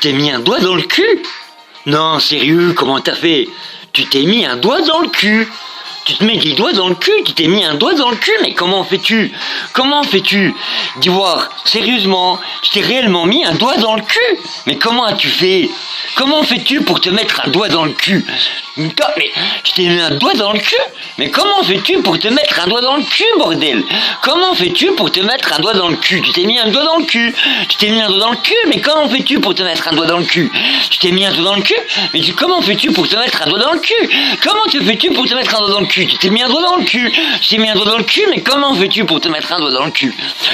t'es mis un doigt dans le cul? Non, sérieux, comment t'as fait? Tu t'es mis un doigt dans le cul. Tu te mets des doigts dans le cul, tu t'es mis un doigt dans le cul, mais comment fais-tu? Comment fais-tu? Dis voir, sérieusement, je t'ai réellement mis un doigt dans le cul. Mais comment as-tu fait? Comment fais-tu pour te mettre un doigt dans le cul? Mais je t'ai mis un doigt dans le cul? Mais comment fais-tu pour te mettre un doigt dans le cul, bordel? Comment fais-tu pour te mettre un doigt dans le cul? Tu t'es mis un doigt dans le cul. Tu t'es mis un doigt dans le cul, mais comment fais-tu pour te mettre un doigt dans le cul? Tu t'es mis un doigt dans le cul, mais comment fais-tu pour te mettre un doigt dans le cul? Comment te fais-tu pour te mettre un doigt dans le cul? Tu t'es mis un doigt dans le cul. Tu t'es mis un doigt dans le cul, mais comment fais-tu pour te mettre un doigt dans le cul?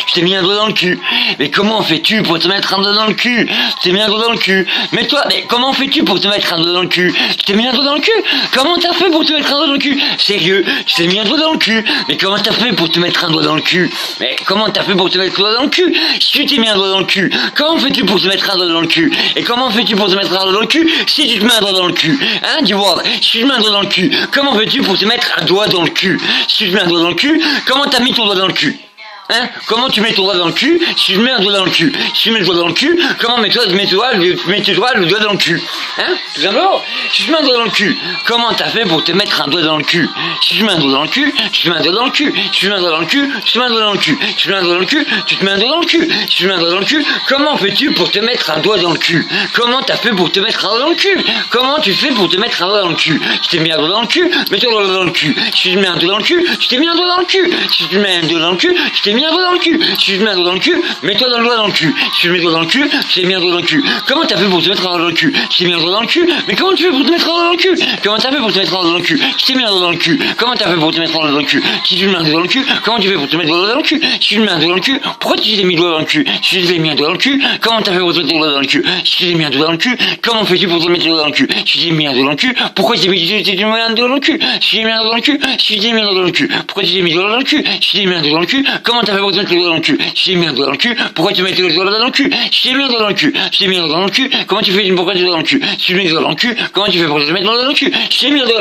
Tu t'es mis un doigt dans le cul. Mais comment fais-tu pour te mettre un doigt dans le cul? Tu t'es mis un doigt dans le cul. Mais toi, mais comment fais-tu pour te mettre un doigt dans le cul? Tu t'es mis un doigt dans le cul. Comment t'as fait pour te mettre un doigt dans le cul? Sérieux, tu t'es mis un doigt dans le cul. Mais comment t'as fait pour te mettre un doigt dans le cul? Mais comment t'as fait pour te mettre un doigt dans le cul? Si tu t'es mis un doigt dans le cul, comment fais-tu pour te mettre un doigt dans le cul? Et comment fais-tu pour te mettre un doigt dans le cul si tu te mets un doigt dans le cul? Hein, dis voir, si tu te mets un doigt dans le cul, comment fais-tu pour te mettre un doigt dans le cul? Si tu te mets un doigt dans le cul, comment t'as mis ton doigt dans le cul? Hein? Comment tu mets ton doigt dans le cul si tu mets un doigt dans le cul? Si tu mets le doigt dans le cul, comment mets-toi le doigt dans le cul? Hein? Tout simplement. Si tu mets un doigt dans le cul, comment t'as fait pour te mettre un doigt dans le cul? Si tu mets un doigt dans le cul, tu te mets un doigt dans le cul. Si tu mets un doigt dans le cul, tu te mets un doigt dans le cul. Si tu mets un doigt dans le cul, tu te mets un doigt dans le cul. Si tu mets un doigt dans le cul, comment fais-tu pour te mettre un doigt dans le cul? Comment t'as fait pour te mettre un doigt dans le cul? Comment tu fais pour te mettre un doigt dans le cul? Tu t'es mis un doigt dans le cul, mets-toi le doigt dans le cul. Si tu te mets un doigt dans le cul, tu t'es mis un doigt dans le cul. Si tu te mets un doigt dans le cul, tu t'es mis un doigt dans le cul. Si tu te mets un doigt dans le cul, mets-toi dans le doigt dans le cul. Si tu te mets un doigt dans le cul, tu t'es mis un doigt dans le cul. Comment t'as fait pour te mettre un doigt dans le cul? Tu t'es mis un doigt dans le cul, mais comment tu fais pour te mettre un doigt dans le cul? Comment t'as fait pour te mettre un doigt dans le cul? Tu t'es mis un doigt dans le cul. Comment t'as fait pour te mettre un doigt dans le cul? Si tu te mets un doigt dans le cul, comment tu fais pour te mettre un doigt dans le cul? Si tu te mets un doigt dans le cul, pourquoi tu t'es mis un doigt dans le cul? Si tu t'es mis un doigt dans le cul, comment t'as fait pour te mettre un doigt dans le cul? Si tu t'es mis un doigt dans le cul, comment fais-tu pour te mettre un doigt dans le cul? Si tu t'es mis un doigt dans le cul, pourquoi tu t'es mis un doigt dans le cul? Si tu t'es mis un doigt dans le cul, si tu t'es mis un doigt dans le cul, pourquoi tu t'es mis un doigt dans le cul? Si tu t'es mis un doigt dans le cul, comment t'as fait pour te mettre le doigt dans le cul? Si tu t'es mis un doigt dans le cul, pourquoi tu mets le doigt dans le cul? Si tu t'es mis un doigt dans le cul, si tu t'es mis un doigt dans le cul, comment tu fais pourquoi tu doigt dans le cul? Si tu mets un doigt dans le cul, comment tu fais pour te mettre le doigt dans le cul?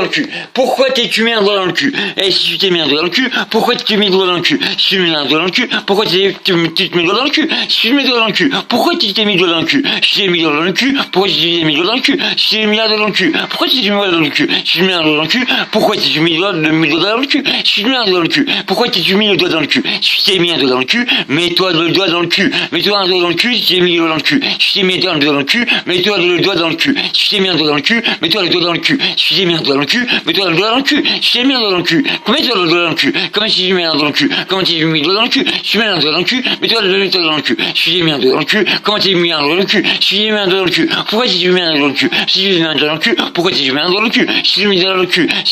Si tu t'es mis un doigt dans le cul, pourquoi tu mets un doigt dans le cul? Et si tu t'es mis un doigt dans le cul, pourquoi tu mets le doigt dans le cul? Si tu mets un doigt dans le cul, pourquoi tu te mets le doigt dans le cul? Si tu mets le doigt dans le cul, pourquoi tu t'es mis le doigt dans le cul? Si tu t'es mis le doigt dans le cul, pourquoi tu t'es mis le doigt dans le cul? Si tu t'es mis un doigt dans le cul, pourquoi tu t'es mis le doigt dans le cul? Si tu mets un doigt dans le cul, pourquoi tu t'es mis le doigt dans le cul? Si tu mets un doigt dans le cul, pourquoi tu t'es mis le doigt dans le cul? Si tu t'es mis un doigt dans le cul, mets-toi le doigt dans le cul. Mets-toi un doigt dans le cul si tu t'es mis le doigt dans le cul. Si tu t'es mis un doigt dans le cul, mets-toi le doigt dans le cul. Si tu t'es mis un doigt dans le cul, mets-toi le doigt dans le cul. Si tu t'es mis un doigt dans le cul, mets-toi le doigt dans le cul. Si tu t'es mis un doigt dans le cul, mets-toi le doigt dans le cul. Comment si tu mets un doigt dans le cul? Comment tu mets le doigt dans le cul? Si tu mets un doigt dans le cul, mets-toi le doigt dans le cul. Si tu t'es mis un doigt dans le cul, comment tu mets un doigt dans le cul? Si tu mets un doigt dans le cul, pourquoi tu mets un doigt dans le cul? Si tu mets un doigt dans le cul, pourquoi tu mets un doigt dans le cul? Si tu mets un doigt dans le cul,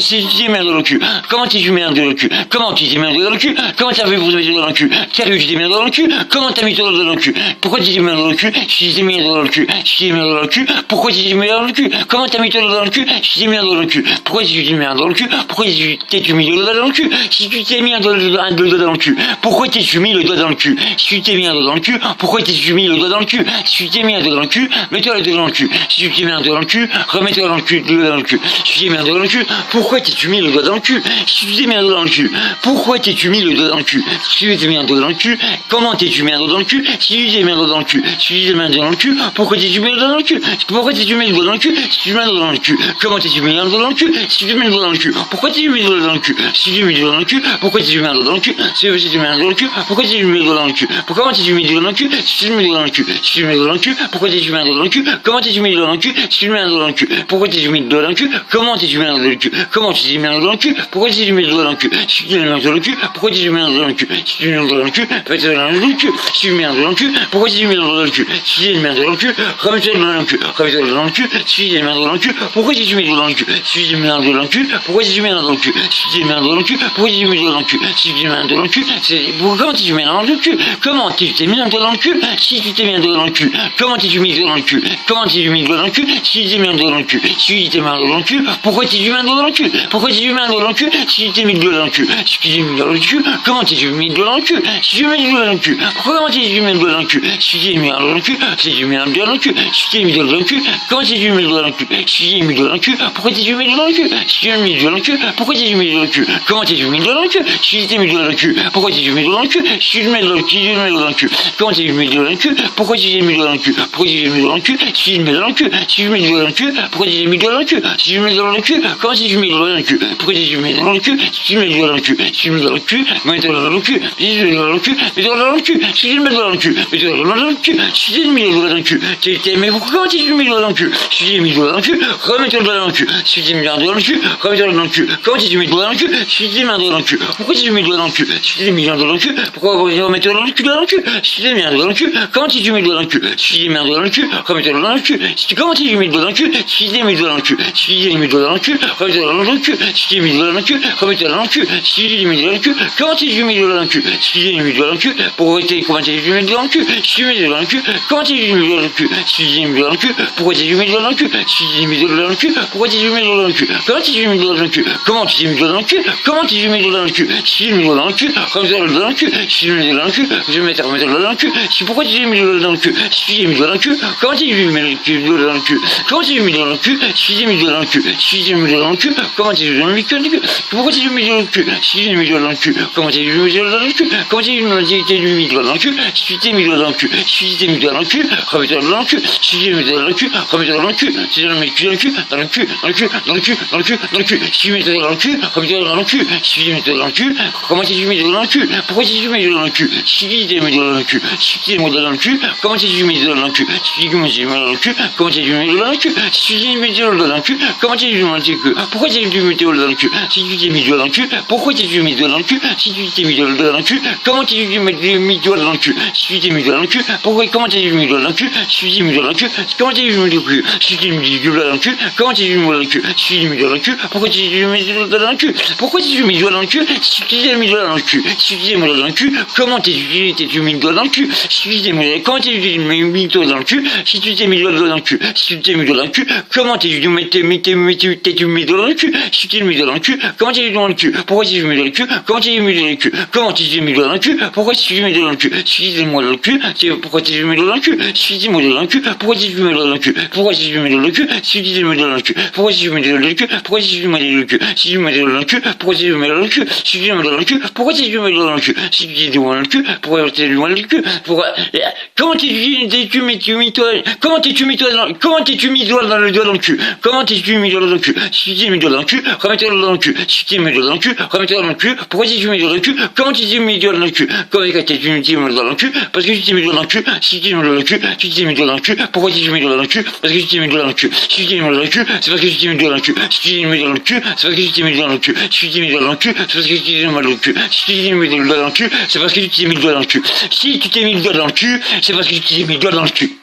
si tu mets un doigt dans le cul, comment tu mets un doigt dans le cul? Comment tu mets un doigt dans le cul? Comment tu as fait pour te mettre un doigt dans le cul? Sérieux, tu t'es mis un doigt dans le cul? Comment t'as mis ton doigt dans le cul? Pourquoi tu t'es mis un doigt dans le cul? Si tu t'es mis un doigt dans le cul, si tu t'es mis un doigt dans le cul, pourquoi tu t'es mis un doigt dans le cul? Comment t'as mis ton doigt dans le cul? Si tu t'es mis un doigt dans le cul, pourquoi tu t'es mis un doigt dans le cul? Pourquoi t'es-tu mis le doigt dans le cul? Si tu t'es mis un doigt dans le cul, pourquoi t'es-tu mis le doigt dans le cul? Si tu t'es mis un doigt dans le cul, pourquoi t'es-tu mis le doigt dans le cul? Si tu t'es mis un doigt dans le cul, mets-toi le doigt dans le cul. Si tu t'es mis un doigt dans le cul, remets-toi dans le cul, le doigt dans le cul. Si tu t'es mis un doigt dans le cul, pourquoi t'es-tu mis le doigt dans le cul? Si tu t'es mis un doigt dans le cul, pourquoi t'es-tu mis le doigt dans le cul? Si tu t'es mis un doigt dans le cul, comment t'es-tu mis un doigt dans le cul? Si tu t'es mis un doigt dans le cul, si tu t'es mis un doigt dans le cul, pourquoi t'es-tu mis le doigt dans le cul? Pourquoi t'es-tu mis le doigt dans le cul? Si tu mets un doigt dans le cul, comment t'es-tu mis un doigt dans le cul? Si tu mets le doigt dans le cul, pourquoi t'es-tu mis le doigt dans le cul? Si tu mets le doigt dans le cul, pourquoi t'es-tu mis un doigt dans le cul? Si tu mets un doigt dans le cul, pourquoi t'es-tu mis le doigt dans le cul? Pourquoi t'es-tu mis le doigt dans le cul? Si tu mets le doigt dans le cul, si tu mets le doigt dans le cul, pourquoi t'es-tu mis un doigt dans le cul? Comment t'es-tu mis le doigt dans le cul? Si tu mets un doigt dans le cul, pourquoi t'es-tu mis le doigt dans le cul? Comment t'es-tu mis un doigt dans le cul? Comment t'es-tu mis un doigt dans le cul? Pourquoi t'es-tu mis le doigt dans le cul? Si tu mets un doigt dans le cul, pourquoi t'es-tu mis un doigt dans le cul? Si tu mets un doigt dans le cul, fais-toi un doigt dans le cul. Si tu mets un doigt dans le cul, pourquoi t'es-tu mis un doigt dans le cul? Si tu mets un doigt dans le cul, remets-toi le doigt dans le cul. Remets-toi le doigt dans le cul. Si tu mets un doigt dans le cul, pourquoi t'es-tu mis le doigt dans le cul? Si tu mets un doigt dans le cul, pourquoi t'es-tu mis un doigt dans le cul? Si tu mets un doigt dans le cul, pourquoi t'es-tu mis le doigt dans le cul? Si tu mets un doigt dans le cul, comment t'es-tu mis un doigt dans le cul? Comment t'es mis un doigt dans le cul? Si tu t'es mis un doigt dans le cul, comment t'es-tu mis le doigt dans le cul? Comment t'es-tu mis le doigt dans le cul? Si tu t'es mis un doigt dans le cul, si tu t'es mis un doigt dans le cul, pourquoi t'es-tu mis un doigt dans le cul? Pourquoi t'es-tu mis un doigt dans le cul? Si tu t'es mis le doigt dans le cul, si tu t'es mis le doigt dans le cul, comment t'es-tu mis le doigt dans le cul? Si tu mets le doigt dans le cul, pourquoi comment tu mets le doigt dans le cul? Si tu mets un doigt dans le cul, si tu mets un doigt dans le cul, si tu mets le doigt dans le cul, comment tu mets le doigt dans le cul? Si tu mets le doigt dans le cul, pourquoi tu mets le doigt dans le cul? Si tu mets le doigt dans le cul, pourquoi tu mets le doigt dans le cul? Comment tu mets le doigt dans le cul? Si tu mets le doigt dans le cul, pourquoi tu mets le doigt dans le cul? Si tu mets le doigt dans le cul, comment tu mets le doigt dans le cul? Pourquoi tu mets le doigt dans le cul? Pourquoi tu mets le doigt dans le cul? Si tu mets le doigt dans le cul, si tu mets le doigt dans le cul, pourquoi tu mets le doigt dans le cul? Si tu mets le doigt dans le cul, comment tu mets le doigt dans le cul? Pourquoi tu mets le doigt dans le cul? Si tu mets le doigt dans le cul, si tu mets le doigt dans le cul, mets le doigt dans le cul, si tu mets le doigt dans le cul, mets le doigt dans le cul, si tu mets le doigt dans le cul, mets le doigt dans le cul, si tu mets le doigt dans le cul, mais pourquoi tu mets le doigt dans le cul? Si tu mets le doigt dans le cul, remets le doigt dans le cul, si tu mets le doigt dans le cul, remets le doigt dans le cul, comment tu mets le doigt dans le cul? Si tu mets un doigt dans le cul, pourquoi tu mets le doigt dans le cul? Si tu mets un doigt dans le cul, pourquoi remettre le doigt dans le cul, dans le cul? Si tu mets un doigt dans le cul, comment tu mets le doigt dans le cul? Si tu mets un doigt dans le cul, remets le doigt dans le cul, comment tu mets le doigt dans le cul? Si tu mets le doigt dans le cul, si tu mets le doigt dans le cul, remets le doigt dans le cul, si tu mets le doigt dans le cul, remets le doigt dans le cul, si tu mets le doigt dans le cul, comment tu mets le doigt dans le cul? Si tu mets le doigt dans le cul, pourquoi tu mets le doigt dans le cul? Si tu mets le doigt dans le cul, comment tu mets le doigt dans le cul? Si tu mets le doigt dans le cul, pourquoi tu mets le doigt dans le cul? Si tu mets le doigt dans le cul, pourquoi tu mets le doigt dans le cul? Comment tu mets le doigt dans le cul? Comment tu mets le doigt dans le cul? Comment tu mets le doigt dans le cul? Si tu mets le doigt dans le cul, remets le doigt dans le cul, si tu mets le doigt dans le cul, je vais remettre le doigt dans le cul. Si pourquoi tu mets le doigt dans le cul? Si tu mets le doigt dans le cul, comment tu mets le doigt dans le cul? Comment tu mets le doigt dans le cul? Si tu mets le doigt dans le cul, si tu mets le doigt dans le cul, comment tu mets le doigt dans le cul? Pourquoi tu mets le doigt dans le cul? Si tu mets le doigt dans le cul, comment tu mets le doigt dans le cul? Comment tu mets le doigt dans le cul? Si tu mets le doigt dans le cul, si tu mets le doigt dans le cul, remets le doigt dans le cul. Si tu mets le doigt dans le cul, remets le doigt dans le cul. Si tu mets le doigt dans le cul, dans le cul, dans le cul, dans le cul, dans le cul, dans le cul. Si tu mets le doigt dans le cul, remets le doigt dans le cul. Si tu mets le doigt dans le cul, comment tu mets le doigt dans le cul? Pourquoi tu mets le doigt dans le cul? Si tu mets le doigt dans le cul, si tu mets le doigt dans le cul, comment tu mets le doigt dans le cul? Si tu mets le doigt dans le cul, comment tu mets le doigt dans le cul? Si tu mets le doigt dans le cul, comment tu mets le doigt dans le cul? Pourquoi tu mets le doigt dans le cul? Si tu t'es mis le doigt dans le cul, pourquoi tu mets le doigt dans le cul? Si tu t'es mis le doigt dans le cul, comment tu mets le doigt dans le cul? Si tu t'es mis le doigt dans le cul, pourquoi comment tu mets le doigt dans le cul? Si tu t'es mis le doigt dans le cul, comment tu mets le doigt dans le cul? Si tu t'es mis le doigt dans le cul, comment tu mets le doigt dans le cul? Si tu t'es mis le doigt dans le cul, pourquoi tu mets le doigt dans le cul? Pourquoi tu mets le doigt dans le cul? Si tu t'es mis le doigt dans le cul, si tu t'es mis le doigt dans le cul, comment tu mis le doigt dans le cul? Si tu t'es mis comment tu mis le doigt dans le cul? Si tu t'es mis le doigt dans le cul, si tu t'es mis le doigt dans le cul, comment tu mis le doigt dans le cul? Si tu t'es mis le doigt dans le cul, comment tu mets le doigt dans le cul? Pourquoi tu mets le doigt dans le cul? Comment tu mets le doigt dans le cul? Comment tu mets le doigt dans le cul? Pourquoi tu mets le doigt dans le cul? Si tu mets le doigt dans le cul, pourquoi tu mets le doigt dans le cul? Si tu mets le doigt dans le cul, pourquoi tu mets le doigt dans le cul? Pourquoi tu mets le doigt dans le cul? Si tu mets le doigt dans le cul, pourquoi tu mets le doigt dans le cul? Pourquoi tu mets le doigt dans le cul? Si tu mets le doigt dans le cul, pourquoi tu mets le doigt dans le cul? Si tu mets le doigt dans le cul, pourquoi tu mets le doigt dans le cul? Si tu mets le doigt dans le cul, pourquoi tu mets le doigt dans le cul? Pourquoi comment tu mis toi? Comment tu mis toi? Comment tu mis le doigt dans le cul? Comment tu mis le doigt dans le cul? Si tu mets le doigt dans le cul, remets le doigt dans le cul. Si tu mets le doigt dans le cul, remets le doigt dans le cul. Pourquoi tu mets le doigt dans le cul? Comment tu mets le doigt dans le cul? Comment tu mets le doigt dans le cul? Parce que tu t'es mis le doigt dans le cul. Si tu mets le doigt dans le cul, tu t'es mis le doigt dans le cul. Pourquoi tu mets le doigt dans le cul? Parce que tu t'es mis le doigt dans le cul. Si tu t'es mis le doigt dans le cul, c'est parce que tu t'es mis le doigt dans le cul. Si tu t'es mis le doigt dans le cul, c'est parce que tu t'es mis le doigt dans le cul. Si tu t'es mis le doigt dans le cul, c'est parce que tu t'es mis le doigt dans le cul. Si tu t'es mis le doigt dans le cul, c'est parce que tu t'es mis le doigt dans le cul. Si tu t'es mis le doigt dans le cul, c'est parce que tu t'es mis le doigt dans le cul.